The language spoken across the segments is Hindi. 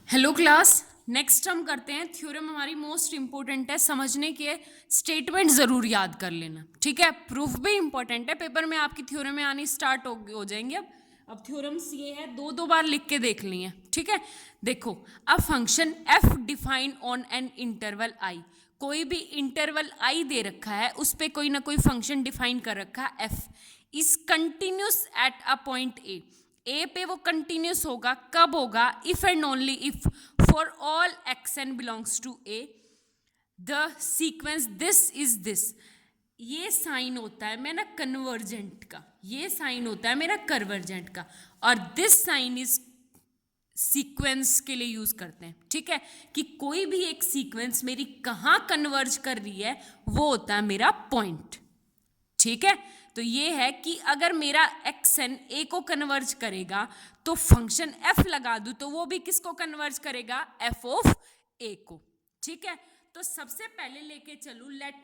Hello class. नेक्स्ट हम करते हैं थ्योरम। हमारी मोस्ट इंपॉर्टेंट है, समझने के स्टेटमेंट ज़रूर याद कर लेना, ठीक है। प्रूफ भी इंपॉर्टेंट है, पेपर में आपकी थ्योरम में आनी स्टार्ट हो जाएंगे। अब थ्योरम्स ये है, दो बार लिख के देख ली है, ठीक है। देखो, a function F define on an interval I. कोई भी इंटरवल आई दे रखा है, उस पर कोई ना कोई फंक्शन डिफाइन कर रखा है f, is continuous at a point a पे वो कंटिन्यूस होगा, कब होगा? If and only if for all x n belongs to a the sequence this is this. ये साइन होता है मेरा कन्वर्जेंट का, ये साइन होता है मेरा कन्वर्जेंट का, और दिस साइन इज सीक्वेंस के लिए यूज करते हैं, ठीक है। कि कोई भी एक सीक्वेंस मेरी कहाँ कन्वर्ज कर रही है, वो होता है मेरा पॉइंट, ठीक है। तो ये है कि अगर मेरा एक्सन ए को कन्वर्ज करेगा तो फंक्शन एफ लगा दूं तो वो भी किसको कन्वर्ज करेगा? एफ ऑफ ए को, ठीक है। तो सबसे पहले लेके चलूं, लेट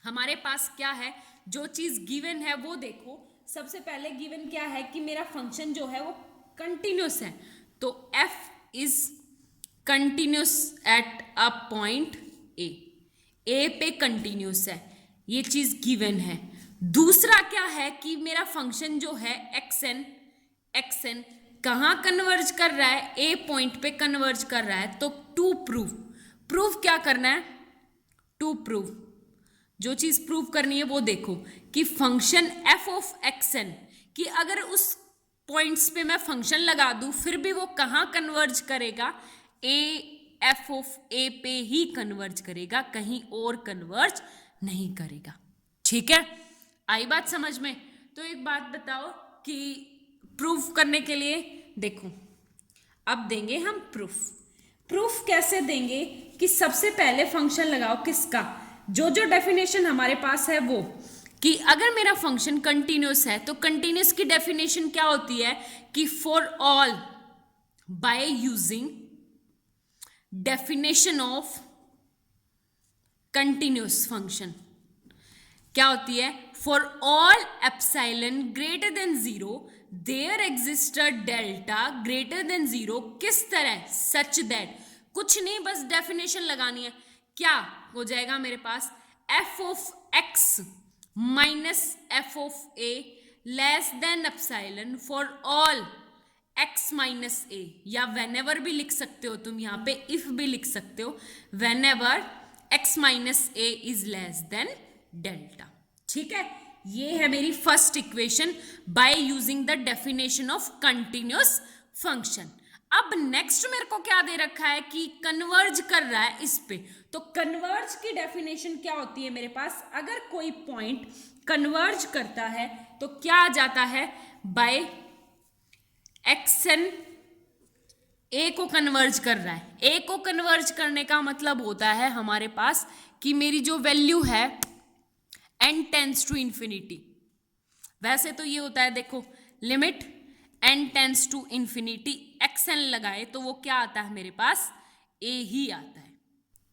हमारे पास क्या है, जो चीज गिवन है वो देखो। सबसे पहले गिवन क्या है कि मेरा फंक्शन जो है वो कंटिन्यूस है, तो F is continuous at a point a पे कंटिन्यूस है, ये चीज गिवन है। दूसरा क्या है कि मेरा फंक्शन जो है एक्सएन कहाँ कन्वर्ज कर रहा है? ए पॉइंट पे कन्वर्ज कर रहा है। तो टू प्रूफ क्या करना है? टू प्रूफ जो चीज प्रूव करनी है वो देखो कि फंक्शन एफ ऑफ एक्सएन कि अगर उस पॉइंट्स पे मैं फंक्शन लगा दूं फिर भी वो कहाँ कन्वर्ज करेगा? ए एफ ऑफ ए पे ही कन्वर्ज करेगा, कहीं और कन्वर्ज नहीं करेगा, ठीक है। आई बात समझ में? तो एक बात बताओ कि प्रूफ करने के लिए देखो, अब देंगे हम प्रूफ कैसे देंगे कि सबसे पहले फंक्शन लगाओ किसका, जो डेफिनेशन हमारे पास है वो, कि अगर मेरा फंक्शन कंटिन्यूस है तो कंटिन्यूस की डेफिनेशन क्या होती है कि for all by using definition of continuous function क्या होती है? For all epsilon greater than zero there exist a delta greater than zero. किस तरह? सच दैट, कुछ नहीं, बस डेफिनेशन लगानी है। क्या हो जाएगा मेरे पास? F of X minus F of A less than epsilon for all X minus A, या वेनेवर भी लिख सकते हो तुम, यहाँ पे इफ भी लिख सकते हो, whenever x minus A is less than delta, ठीक है। ये है मेरी first equation by using the definition of continuous function. अब नेक्स्ट मेरे को क्या दे रखा है कि कन्वर्ज कर रहा है इस पे, तो कन्वर्ज की डेफिनेशन क्या होती है मेरे पास? अगर कोई पॉइंट कन्वर्ज करता है तो क्या आ जाता है? बाय एक्सन ए को कन्वर्ज कर रहा है। ए को कन्वर्ज करने का मतलब होता है हमारे पास कि मेरी जो वैल्यू है n टेंस टू इंफिनिटी, वैसे तो ये होता है, देखो limit n tends to infinity x n लगाए तो वो क्या आता है मेरे पास? a ही आता है,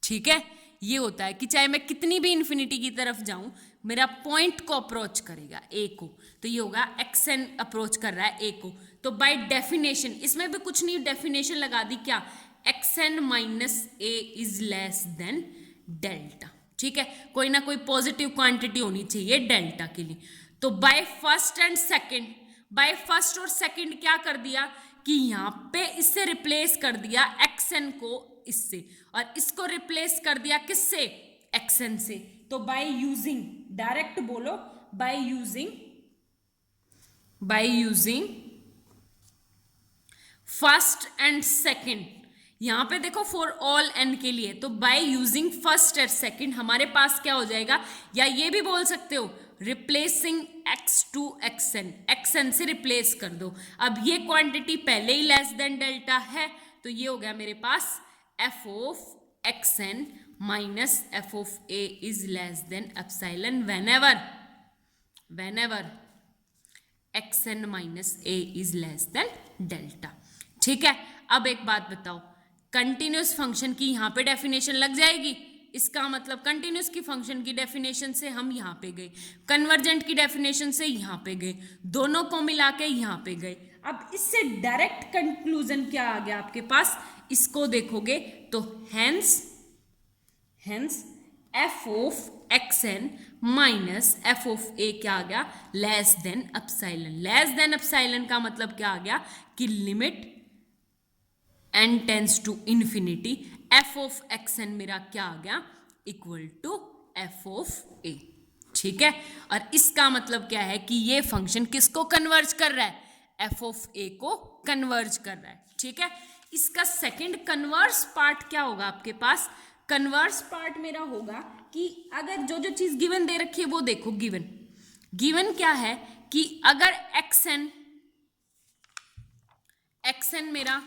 ठीक है। ये होता है कि चाहे मैं कितनी भी इंफिनिटी की तरफ जाऊं, मेरा पॉइंट को अप्रोच करेगा a को, तो ये होगा एक्सन अप्रोच कर रहा है a को। तो बाय डेफिनेशन, इसमें भी कुछ नहीं, डेफिनेशन लगा दी, क्या? Action minus a is less than delta, ठीक है। कोई ना कोई पॉजिटिव क्वांटिटी होनी चाहिए डेल्टा के लिए। तो by first and second, by first और सेकंड क्या कर दिया कि यहाँ पे इससे रिप्लेस कर दिया एक्सन को इससे, और इसको रिप्लेस कर दिया किससे? एक्सन से। तो बाय यूजिंग, डायरेक्ट बोलो, by using first and second, यहां पे देखो फॉर ऑल एन के लिए, तो by using first and second हमारे पास क्या हो जाएगा? या ये भी बोल सकते हो replacing x to x n, x n से रिप्लेस कर दो। अब ये क्वांटिटी पहले ही लेस देन डेल्टा है, तो ये हो गया मेरे पास F of X N minus F of A is less than epsilon whenever X N minus A is less than delta, ठीक है। अब एक बात बताओ, कंटिन्यूस फंक्शन की यहाँ पे डेफिनेशन लग जाएगी, इसका मतलब कंटिन्यूस की फंक्शन की डेफिनेशन से हम यहाँ पे गए, कन्वर्जेंट की डेफिनेशन से यहाँ पे गए, दोनों को मिला के यहाँ पे गए। अब इससे डायरेक्ट कंक्लूजन क्या आ गया आपके पास, इसको देखोगे तो hence F of x N minus F of A क्या आ गया, less than epsilon. Less than epsilon का मतलब क्या आ गया कि limit N tends to infinity F of x N मेरा क्या आ गया, equal to F of A. ठीक है, और इसका मतलब क्या है कि ये फंक्शन किसको कन्वर्ज कर रहा है, एफ ऑफ ए को कन्वर्ज कर रहा है। ठीक है, इसका सेकंड कन्वर्स पार्ट क्या होगा आपके पास, कन्वर्स पार्ट मेरा होगा कि अगर जो जो चीज गिवन दे रखी है वो देखो, गिवन क्या है कि अगर एक्स एन मेरा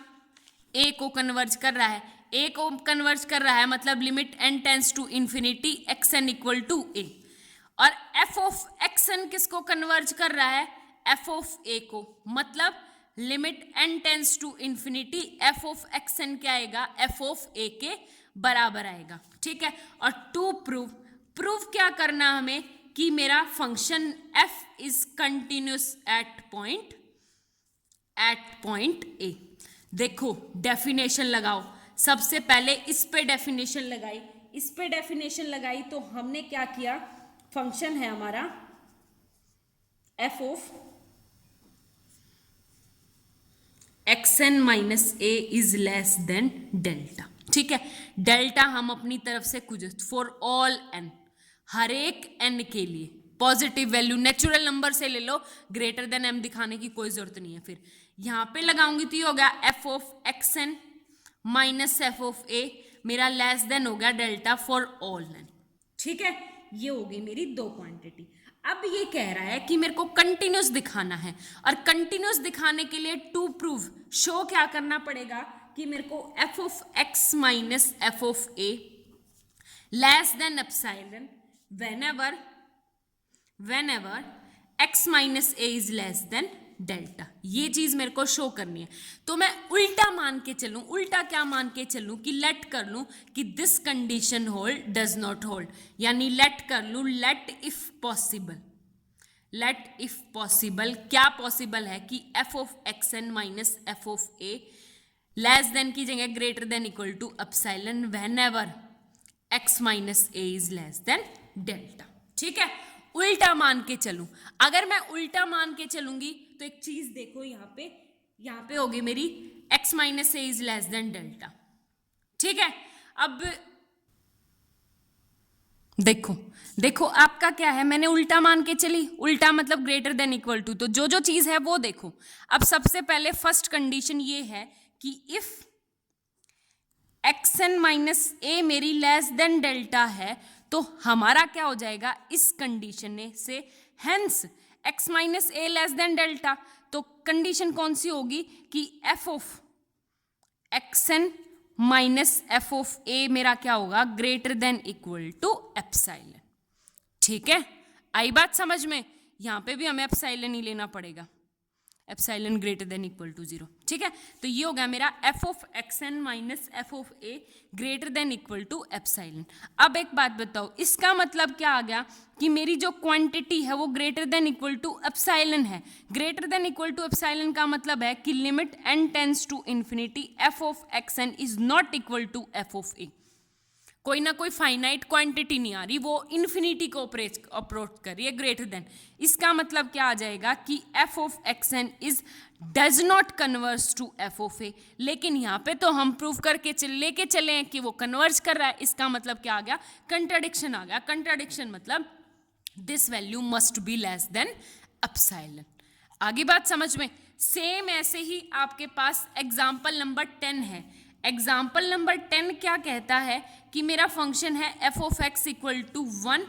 ए को कन्वर्ज कर रहा है, ए को कन्वर्ज कर रहा है मतलब limit N tends to infinity X N equal to A, और एफ ऑफ एक्स एन किसको कन्वर्ज कर रहा है, एफ ऑफ ए को, मतलब limit N tends to infinity F of x N क्या आएगा, एफ ऑफ ए के बराबर आएगा। ठीक है, और टू प्रूव क्या करना हमें कि मेरा function F is continuous eight point A. देखो डेफिनेशन लगाओ, सबसे पहले इस पे डेफिनेशन लगाई तो हमने क्या किया, फंक्शन है हमारा f of x N minus A is less than delta. ठीक है, डेल्टा हम अपनी तरफ से कुछ फॉर ऑल एन, हर एक एन के लिए पॉजिटिव वैल्यू नेचुरल नंबर से ले लो, ग्रेटर देन एम दिखाने की कोई जरूरत नहीं है। फिर यहां पे लगाऊंगी तो ये हो गया F of x N minus F of A, मेरा लेस देन हो गया डेल्टा फॉर ऑल एन। ठीक है, ये हो गई मेरी दो क्वांटिटी। अब ये कह रहा है कि मेरे को कंटिन्यूस दिखाना है, और कंटिन्यूस दिखाने के लिए टू प्रूव शो क्या करना पड़ेगा कि मेरे को F of X minus F of A less than epsilon whenever x minus A is less than delta, ये चीज मेरे को शो करनी है। तो मैं उल्टा मान के चलूं, उल्टा क्या मान के चलूं कि लेट कर लूं कि this condition hold does not hold, यानी लेट कर लूं लेट इफ पॉसिबल क्या पॉसिबल है कि F of x N minus F of A less than की जगह greater than equal to epsilon whenever x minus A is less than delta. ठीक है, उल्टा मान के चलूं, अगर मैं उल्टा मान के चलूंगी तो एक चीज देखो, यहां पे होगी मेरी x minus A is less than delta. ठीक है, अब देखो आपका क्या है, मैंने उल्टा मान के चली, उल्टा मतलब ग्रेटर देन इक्वल टू, तो जो जो चीज है वो देखो। अब सबसे पहले फर्स्ट कंडीशन ये है कि इफ एक्स एन माइनस ए मेरी लेस देन डेल्टा है तो हमारा क्या हो जाएगा इस कंडीशन से, hence x minus A less than delta, तो कंडीशन कौन सी होगी कि F of x N minus F of A मेरा क्या होगा, greater than equal to epsilon. ठीक है, आई बात समझ में, यहां पे भी हमें एप्सिलॉन ही लेना पड़ेगा, epsilon greater than equal to 0। ठीक है, तो ये हो गया मेरा f of x N minus F of a greater than equal to epsilon. अब एक बात बताओ, इसका मतलब क्या आ गया कि मेरी जो क्वांटिटी है वो greater than equal to epsilon है। Greater than equal to epsilon का मतलब है कि limit N tends to infinity F of x N is not equal to F of A. कोई ना कोई फाइनाइट क्वांटिटी नहीं आ रही, वो इन्फिनिटी को अप्रोच कर रही है ग्रेटर देन। इसका मतलब क्या आ जाएगा कि F of x N is does not converse to F of A, लेकिन यहाँ पे तो हम प्रूव करके लेके चले हैं कि वो कन्वर्ज कर रहा है। इसका मतलब क्या आ गया, कंट्राडिक्शन आ गया। कंट्राडिक्शन मतलब this value must be less than epsilon. आगे बात समझ में। सेम ऐसे ही आपके पास एग्जाम्पल नंबर 10 है। एग्जाम्पल नंबर 10 क्या कहता है कि मेरा फंक्शन है F of x equal to 1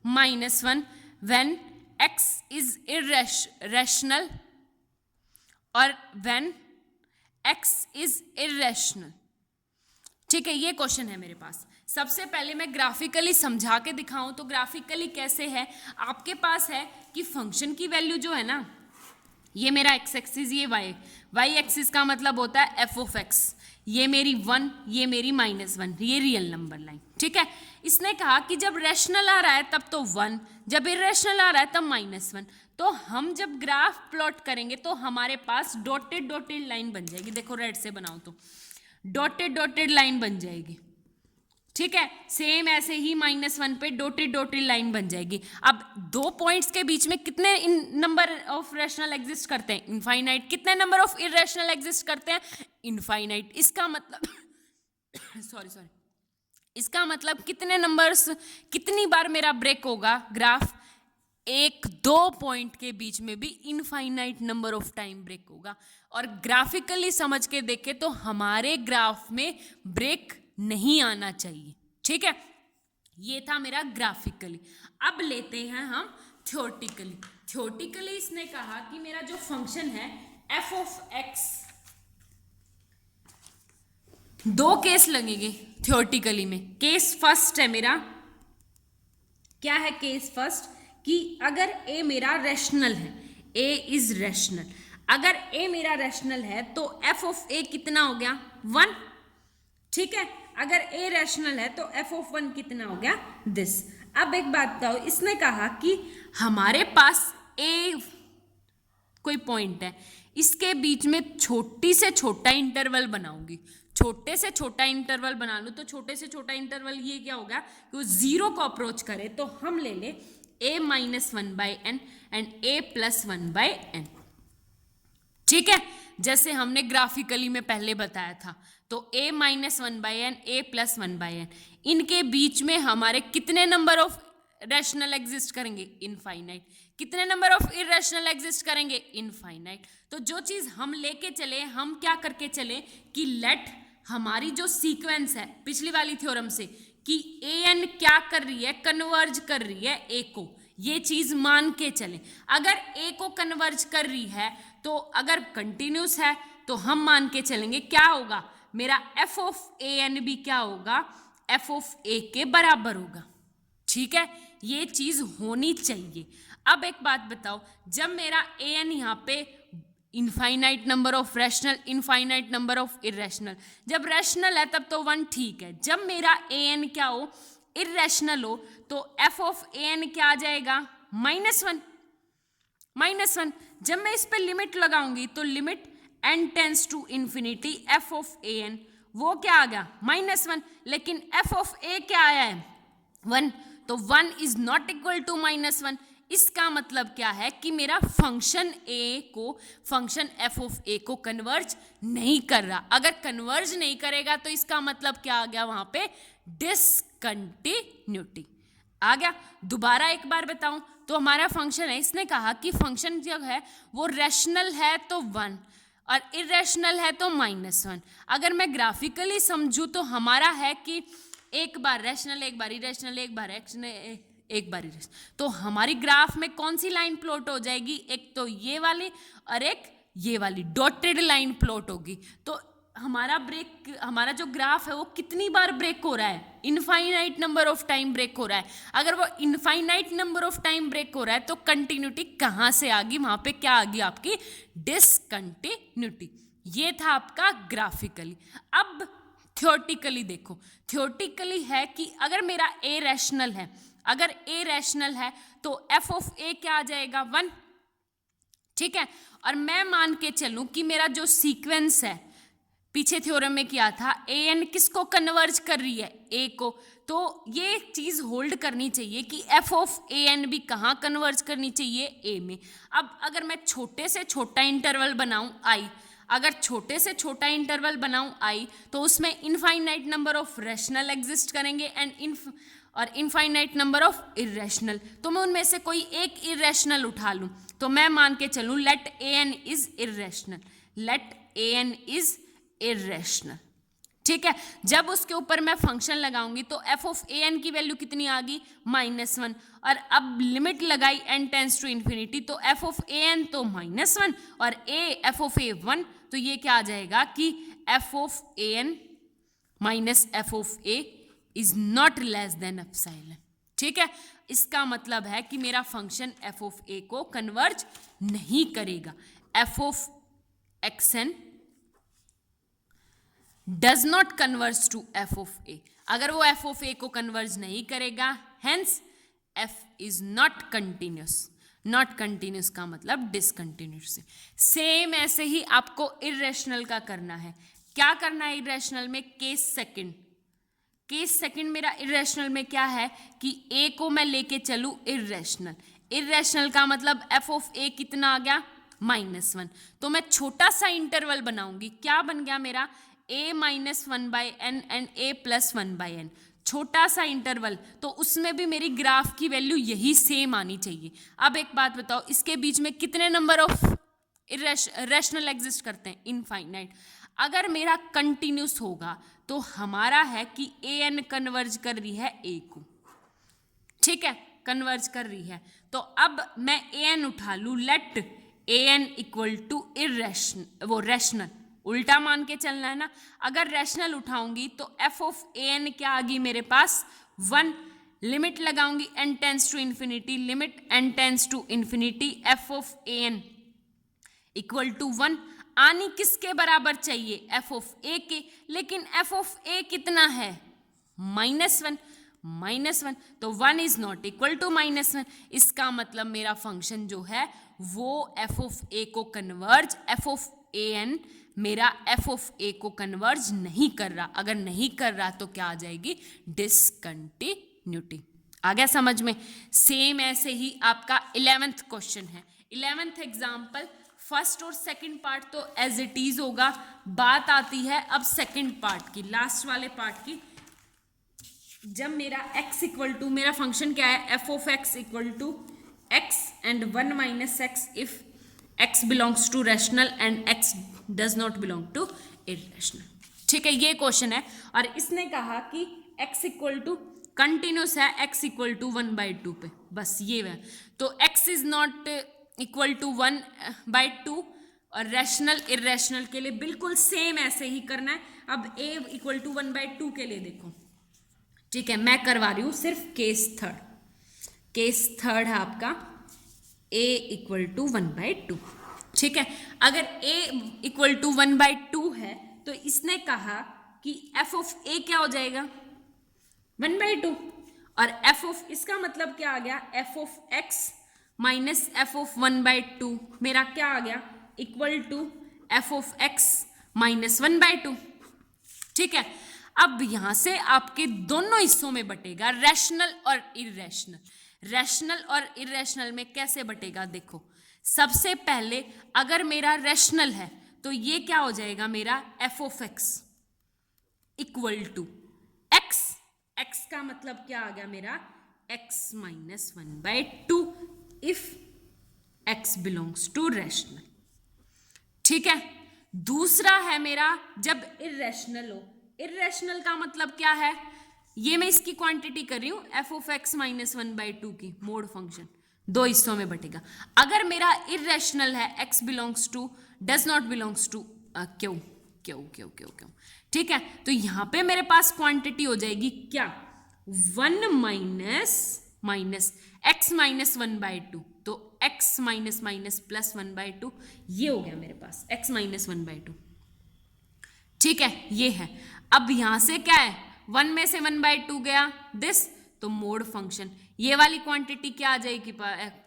minus 1 when x is irrational और व्हेन एक्स इज इर्रेशनल। ठीक है, ये क्वेश्चन है मेरे पास। सबसे पहले मैं ग्राफिकली समझा के दिखाऊं तो ग्राफिकली कैसे है, आपके पास है कि फंक्शन की वैल्यू जो है ना, ये मेरा एक्स एक्सिस, ये वाई एक्सिस का मतलब होता है एफ ऑफ एक्स। ये मेरी 1, ये मेरी -1, ये रियल नंबर लाइन, ठीक है। इसने कहा कि जब रैशनल आ रहा है तब तो 1, जब इरेशनल आ रहा है तब -1। तो हम जब ग्राफ प्लॉट करेंगे तो हमारे पास डॉटेड डॉटेड लाइन बन जाएगी। देखो रेड से बनाओ तो डॉटेड डॉटेड लाइन बन जाएगी, ठीक है। सेम ऐसे ही -1 पे डॉटेड डॉटेड लाइन बन जाएगी। अब दो पॉइंट्स के बीच में कितने नंबर ऑफ रैशनल एग्जिस्ट करते हैं? इनफाइनाइट। कितने नंबर ऑफ इरेशनल एग्जिस्ट करते हैं? इनफाइनाइट। इसका मतलब सॉरी इसका मतलब कितने नंबर्स, कितनी बार मेरा ब्रेक होगा ग्राफ? 1-2 पॉइंट के बीच में भी infinite number of time break होगा। और ग्राफिकली समझ के देखे तो हमारे ग्राफ में ब्रेक नहीं आना चाहिए, ठीक है। ये था मेरा ग्राफिकली। अब लेते हैं हम थ्योरेटिकली। थ्योरेटिकली इसने कहा कि मेरा जो फंक्शन है एफ ऑफ एक्स, दो केस लगेंगे थ्योरेटिकली में। केस फर्स्ट है मेरा, क्या है केस फर्स्ट? कि अगर ए मेरा रैशनल है, ए इज रैशनल, अगर ए मेरा रैशनल है तो एफ ऑफ ए कितना हो गया? 1, ठीक है। अगर ए रैशनल है तो एफ ऑफ 1 कितना हो गया? दिस। अब एक बात बताओ, इसने कहा कि हमारे पास ए कोई पॉइंट है, इसके बीच में छोटी से छोटा इंटरवल बनाऊंगी। छोटे से छोटा इंटरवल बना लूँ तो छोटे से छोटा इंटरवल ये क्या होगा कि वो 0 को अप्रोच करे। तो हम ले लें a-1/n एंड a+1/n, ठीक है, जैसे हमने ग्राफिकली में पहले बताया था। तो a-1/n, a+1/n, इनके बीच में हमारे कितने नंबर ऑफ रैशनल एग्जिस्ट करेंगे? इनफाइनाइट। कितने नंबर ऑफ इरेशनल एग्जिस्ट करेंगे? इनफाइनाइट। तो जो चीज हम लेके चले, हम क्या करके चले कि लेट हमारी जो सीक्वेंस है पिछली वाली थ्योरम से कि an क्या कर रही है? कन्वर्ज कर रही है a को। ये चीज मान के चले। अगर a को कन्वर्ज कर रही है तो अगर कंटिन्यूस है तो हम मान के चलेंगे क्या होगा? मेरा एफ ऑफ an भी क्या होगा? एफ ऑफ a के बराबर होगा, ठीक है। ये चीज होनी चाहिए। अब एक बात बताओ, जब मेरा an यहाँ पे infinite number of rational, infinite number of irrational, जब रैशनल है तब तो 1 ठीक है। जब मेरा an क्या हो? इरेशनल हो तो f ऑफ an क्या आ जाएगा? -1। जब मैं इस पे लिमिट लगाऊंगी तो limit n tends to infinity f of an, वो क्या आ गया? -1। लेकिन f ऑफ a क्या आया है? 1। तो 1 इज नॉट इक्वल टू -1। इसका मतलब क्या है कि मेरा फंक्शन a को, फंक्शन f ऑफ a को कन्वर्ज नहीं कर रहा। अगर कन्वर्ज नहीं करेगा तो इसका मतलब क्या आ गया? वहां पे डिसकंटिन्यूटी आ गया। दोबारा एक बार बताऊं तो हमारा फंक्शन है, इसने कहा कि फंक्शन जो है वो रैशनल है तो 1 और इरेशनल है तो -1। अगर मैं ग्राफिकली समझूं तो हमारा है कि एक बार रैशनल, एक बार इरेशनल, एक बार रैशनल, एक बार इरेशनल। तो हमारी ग्राफ में कौन सी लाइन प्लॉट हो जाएगी? एक तो ये वाली और एक ये वाली डॉटेड लाइन प्लॉट होगी। तो हमारा जो ग्राफ है वो कितनी बार ब्रेक हो रहा है? Infinite number of time break हो रहा है। अगर वो infinite number of time break हो रहा है तो कंटिन्यूटी कहाँ से आ गई? वहां पे क्या आ गई? आपकी डिसकंटिन्यूटी। ये था आपका ग्राफिकली। अब थ्योरेटिकली देखो, थ्योरेटिकली है कि अगर मेरा a रैशनल है, अगर a रैशनल है तो f ऑफ a क्या आ जाएगा? 1, ठीक है। और मैं मान के चलूं कि मेरा जो सीक्वेंस है पीछे थ्योरम में किया था, an किसको कन्वर्ज कर रही है? a को। तो ये चीज होल्ड करनी चाहिए कि f ऑफ an भी कहाँ कन्वर्ज करनी चाहिए? a में। अब अगर मैं छोटे से छोटा इंटरवल बनाऊं i, अगर छोटे से छोटा इंटरवल बनाऊं i तो उसमें infinite number of rational exist करेंगे और इनफाइनाइट नंबर ऑफ इरेशनल। तो मैं उनमें से कोई एक इरेशनल उठा लूं तो मैं मान के चलूं let an is irrational, let an is irrational, ठीक है। जब उसके ऊपर मैं फंक्शन लगाऊंगी तो f ऑफ an की वैल्यू कितनी आ गई? -1। और अब लिमिट लगाई n टेंस टू इन्फिनिटी तो f ऑफ an तो -1 और f ऑफ a 1। तो ये क्या आ जाएगा कि f of an minus f of a is not less than epsilon, ठीक है। इसका मतलब है कि मेरा फंक्शन f ऑफ a को कन्वर्ज नहीं करेगा। F of x N does not converge to F of A, अगर वो एफ ऑफ ए को कन्वर्ज नहीं करेगा, hence F is not continuous. Not continuous का मतलब डिसकंटिन्यूस है। सेम ऐसे ही आपको इर्रेशनल का करना है। क्या करना है इर्रेशनल में? Case second. केस सेकंड मेरा इर्रेशनल में क्या है कि ए को मैं लेके चलूं इर्रेशनल। इर्रेशनल का मतलब एफ ऑफ ए कितना आ गया? -1। तो मैं छोटा सा इंटरवल बनाऊंगी। क्या बन गया मेरा? a -1/n and a +1/n। छोटा सा इंटरवल, तो उसमें भी मेरी ग्राफ की वैल्यू यही सेम आनी चाहिए। अब एक बात बताओ, इसके बीच में कितने नंबर ऑफ रैशनल एग्जिस्ट करते हैं? इनफाइनाइट। अगर मेरा कंटिन्यूस होगा तो हमारा है कि ए एन कन्वर्ज कर रही है ए को, ठीक है, कन्वर्ज कर रही है। तो अब मैं ए एन उठा लूँ, let a n equal to irrational, वो रैशनल, उल्टा मान के चलना है ना। अगर रैशनल उठाऊंगी तो एफ ऑफ ए एन क्या आ गई मेरे पास? 1। लिमिट लगाऊंगी n tends to infinity, limit N tends to infinity F of a n equal to 1। आनी किसके बराबर चाहिए? एफ ऑफ ए के, लेकिन एफ ऑफ ए कितना है? -1। तो 1 इज नॉट इक्वल टू -1। इसका मतलब मेरा फंक्शन जो है वो एफ ऑफ ए को converge, f of a n मेरा एफ ऑफ ए को कन्वर्ज नहीं कर रहा। अगर नहीं कर रहा तो क्या आ जाएगी? डिसकंटिन्यूटी। आ गया समझ में? सेम ऐसे ही आपका 11th क्वेश्चन है। 11th एग्जाम्पल, फर्स्ट और सेकंड पार्ट तो एज इट इज होगा। बात आती है अब सेकंड पार्ट की, लास्ट वाले पार्ट की। जब मेरा x इक्वल टू, मेरा फंक्शन क्या है? F of x equal to x and 1 - x if x belongs to rational and x does not belong to irrational. ठीक है, ये क्वेश्चन है। और इसने कहा कि x इक्वल टू कंटिन्यूस है, x इक्वल टू 1/2 पे, बस ये है। तो x is not equal to 1/2 और रैशनल इर्रेशनल के लिए बिल्कुल सेम ऐसे ही करना है। अब a इक्वल टू 1/2 के लिए देखो, ठीक है, मैं करवा रही हूँ सिर्फ केस थर्ड। केस थर्ड है आपका a इक्वल टू 1/2, ठीक है। अगर a इक्वल टू 1/2 है तो इसने कहा कि f ऑफ a क्या हो जाएगा? 1/2। और f ऑफ, इसका मतलब क्या आ गया? f of x minus f of 1/2 मेरा क्या आ गया? Equal to f of x minus 1/2, ठीक है। अब यहां से आपके दोनों हिस्सों में बटेगा, रैशनल और इर्रेशनल। रैशनल और इर्रेशनल में कैसे बटेगा? देखो, सबसे पहले अगर मेरा रैशनल है तो ये क्या हो जाएगा मेरा? F of x equal to x. X का मतलब क्या आ गया मेरा? X minus 1/2 if x belongs to rational, ठीक है। दूसरा है मेरा जब इर्रेशनल हो। इर्रेशनल का मतलब क्या है? ये मैं इसकी क्वांटिटी कर रही हूं, एफ ऑफ एक्स माइनस 1/2 की मोड फंक्शन, दो हिस्सों में बटेगा। अगर मेरा इर्रेशनल है, x belongs to, does not belongs to Q Q Q Q Q, ठीक है। तो यहां पे मेरे पास क्वांटिटी हो जाएगी क्या? 1 माइनस एक्स माइनस 1/2, तो एक्स माइनस माइनस प्लस 1/2, ये हो गया मेरे पास एक्स माइनस 1/2, ठीक है, ये है। अब यहां से क्या है? 1 में से 1/2 गया, दिस, तो मोड फंक्शन, ये वाली क्वांटिटी क्या आ जाएगी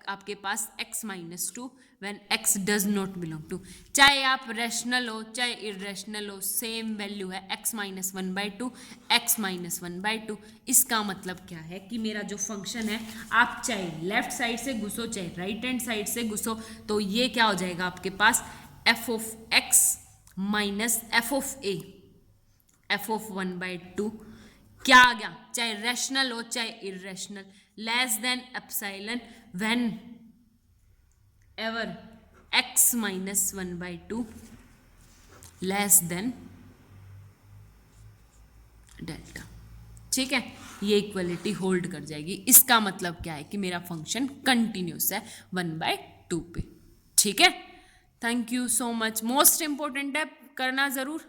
आपके पास? x minus 2 when x does not belong to. चाहे आप रैशनल हो चाहे इर्रेशनल हो, सेम वैल्यू है, x माइनस 1/2, x माइनस 1/2। इसका मतलब क्या है कि मेरा जो फंक्शन है, आप चाहे लेफ्ट साइड से घुसो चाहे राइट हैंड साइड से घुसो, तो ये क्या हो जाएगा आपके पास? f of x minus f of a, f of 1/2 क्या आ गया? चाहे रैशनल हो चाहे irrational, less than epsilon when ever x minus 1/2 less than delta, ठीक है। ये इक्वलिटी होल्ड कर जाएगी। इसका मतलब क्या है कि मेरा फंक्शन कंटिन्यूस है 1/2 पे, ठीक है। Thank you so much. Most important है, करना जरूर।